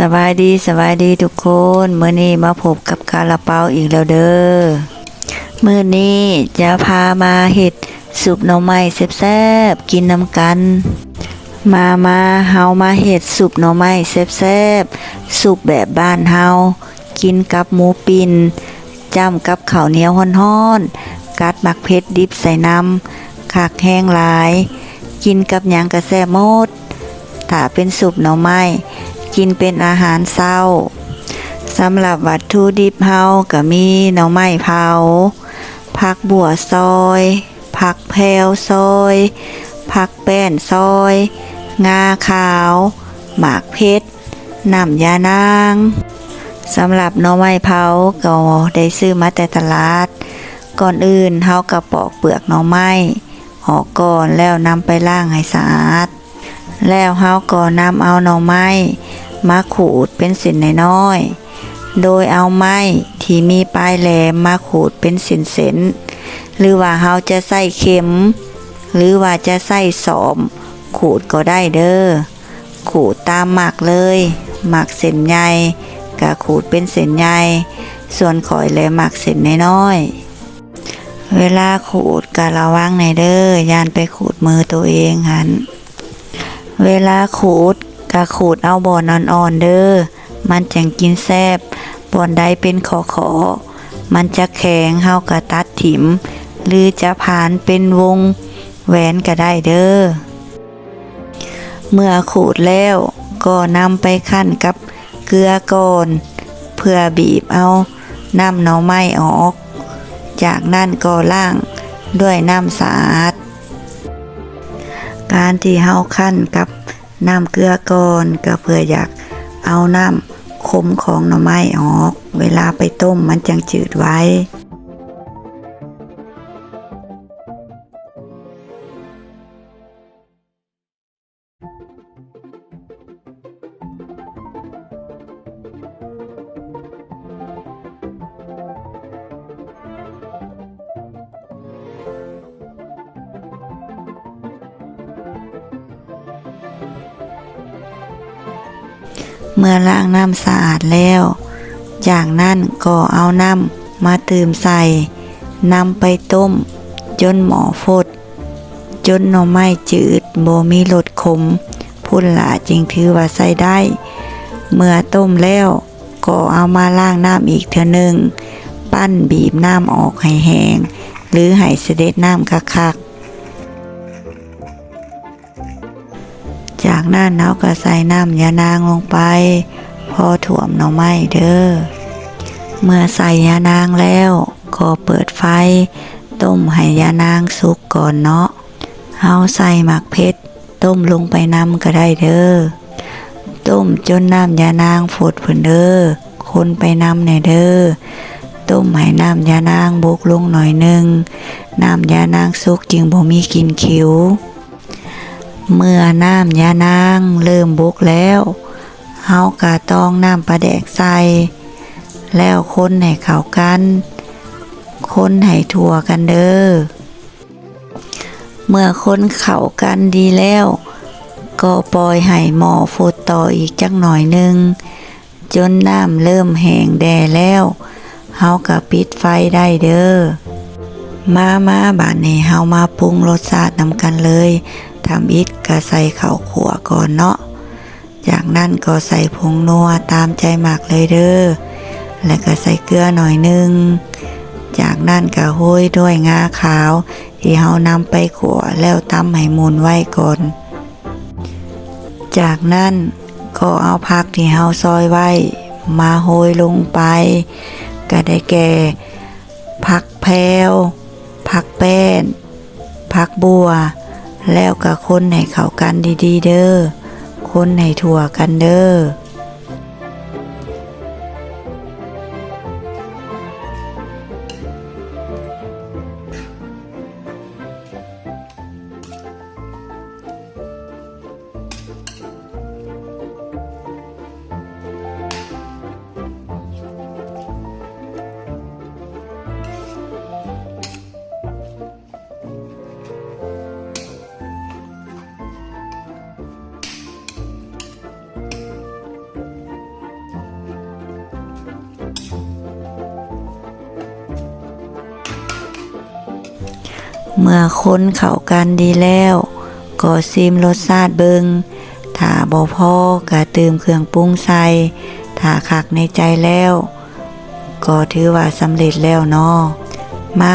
สบายดีทุกคนมื้อนี้มาพบกับคาราเปาอีกแล้วเด้อมื้อนี้จะพามาเฮ็ดซุปหน่อไม้แซ่บๆกินนำกันมาเฮามาเฮ็ดซุปหน่อไม้แซ่บๆซุปแบบบ้านเฮากินกับหมูปิ้นจ้ำกับข้าวเหนียวร้อนๆกัดหมักเผ็ดดิบใส่น้ำคักแห้งหลายกินกับหยังก็แซ่บหมดถ้าเป็นซุปหน่อไม้กินเป็นอาหารเช้าสำหรับวัตถุดิบเฮาก็มีหน่อไม้เผาผักบัวซอยผักแพรวซอยผักแป้นซอยงาขาวหมากเพชรน้ำยานางสำหรับหน่อไม้เผาก็ได้ซื้อมาแต่ตลาดก่อนอื่นเฮาก็ปอกเปลือกหน่อไม้ออกก่อนแล้วนำไปล้างให้สะอาดแล้วเฮาก็นำเอาหน่อไม้มาขูดเป็นเส้นน้อยๆโดยเอาไม้ที่มีปลายแหลมมาขูดเป็นเส้นๆหรือว่าเฮาจะใส่เข็มหรือว่าจะใส่ศอมขูดก็ได้เด้อขูดตามหมักเลยหมักเส้นใหญ่ก็ขูดเป็นเส้นใหญ่ส่วนข่อยแลหมักเส้นน้อยๆเวลาขูดก็ระวังในเด้อย่านไปขูดมือตัวเองหันเวลาขูดก็ขูดเอาบ่อนอ่อนๆเด้อมันจังกินแซ่บบ่อนใดเป็นขอมันจะแข็งเฮาก็ตัดถิ่มหรือจะผ่านเป็นวงแหวนก็ได้เด้อเมื่อขูดแล้วก็นำไปคั่นกับเกลือก่อนเพื่อบีบเอาน้ำหน่อไม้ออกจากนั้นก็ล้างด้วยน้ำสะอาดการที่เฮาคั่นกับน้ำเกลือก่อนก็เพื่ออยากเอาน้ำขมของหน่อไม้ออกเวลาไปต้มมันจังจืดไว้เมื่อล้างน้ำสะอาดแล้วจากนั้นก็เอาน้ำมาเติมใส่นำไปต้มจนหม้อฟดจนหน่อไม้จืดบ่มีรสขมพุ่นหลาจึงถือว่าใส่ได้เมื่อต้มแล้วก็เอามาล้างน้ำอีกเทื่อนึงปั้นบีบน้ำออกให้แห้งหรือให้เสด็จน้ำคักๆจากนั้นเราก็ใส่น้ำยานางลงไปพอถ่วมหน่อไม้เด้อเมื่อใส่ยานางแล้วก็เปิดไฟต้มให้ยานางสุกก่อนเนาะเฮาใส่หมักเพชรต้มลงไปน้ำก็ได้เด้อต้มจนน้ำยานางฝดเพิ่นเด้อคนไปน้ำในเด้อต้มให้น้ำยานางบกลงหน่อยนึงน้ำยานางสุกจึงบ่มีกลิ่นคิ้วเมื่อน้ำยานางเริ่มบกแล้วเฮากะต้องน้ำปลาแดกใส่แล้วคนให้เข้ากันคนให้ทั่วกันเด้อเมื่อคนเข้ากันดีแล้วก็ปล่อยให้หม้อฟดต่ออีกจักหน่อยนึงจนน้ำเริ่มแห้งแด่แล้วเฮากะปิดไฟได้เด้อมาบาดนี้เฮามาปรุงรสชาตินำกันเลยทำอิฐก็ใส่ข้าวคั่วก่อนเนาะจากนั้นก็ใส่ผงนัวตามใจหมักเลยเด้อแล้วก็ใส่เกลือหน่อยนึงจากนั้นก็โรยด้วยงาขาวที่เฮานำไปคั่วแล้วตำให้มุนไว้ก่อนจากนั้นก็เอาผักที่เฮาซอยไว้มาโรยลงไปก็ได้แก่ผักแพรวผักแป้นผักบัวแล้วก็คนให้เข้ากันดีๆเด้อคนให้ทั่วกันเด้อ เมื่อคนเข้ากันดีแล้วก็ชิมรสชาติเบิงถ้าบ่พอก็เติมเครื่องปรุงใส่ถ้าคักในใจแล้วก็ถือว่าสำเร็จแล้วเนาะมา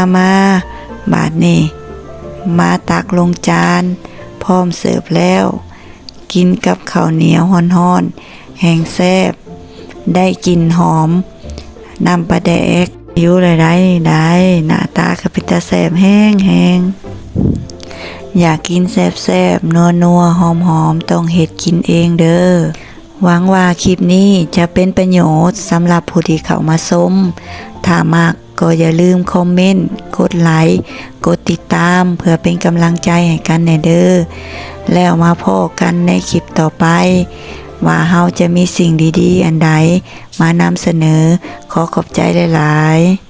บาดนี้มาตักลงจานพร้อมเสิร์ฟแล้ว กินกับข้าวเหนียวฮ้อนๆแห้งแซ่บได้กลิ่นหอมน้ำปลาแดกหิวเลยได้หน้าตาก็เป็นตาแซ่บแห้งอยากกินแซ่บนัวหอมต้องเฮ็ดกินเองเด้อหวังว่าคลิปนี้จะเป็นประโยชน์สำหรับผู้ที่เข้ามาชมถ้ามักก็อย่าลืมคอมเมนต์กดไลค์กดติดตามเพื่อเป็นกำลังใจให้กันแน่เด้อแล้วมาพบกันในคลิปต่อไปว่าเฮาจะมีสิ่งดีๆอันใดมานำเสนอขอขอบใจหลายๆ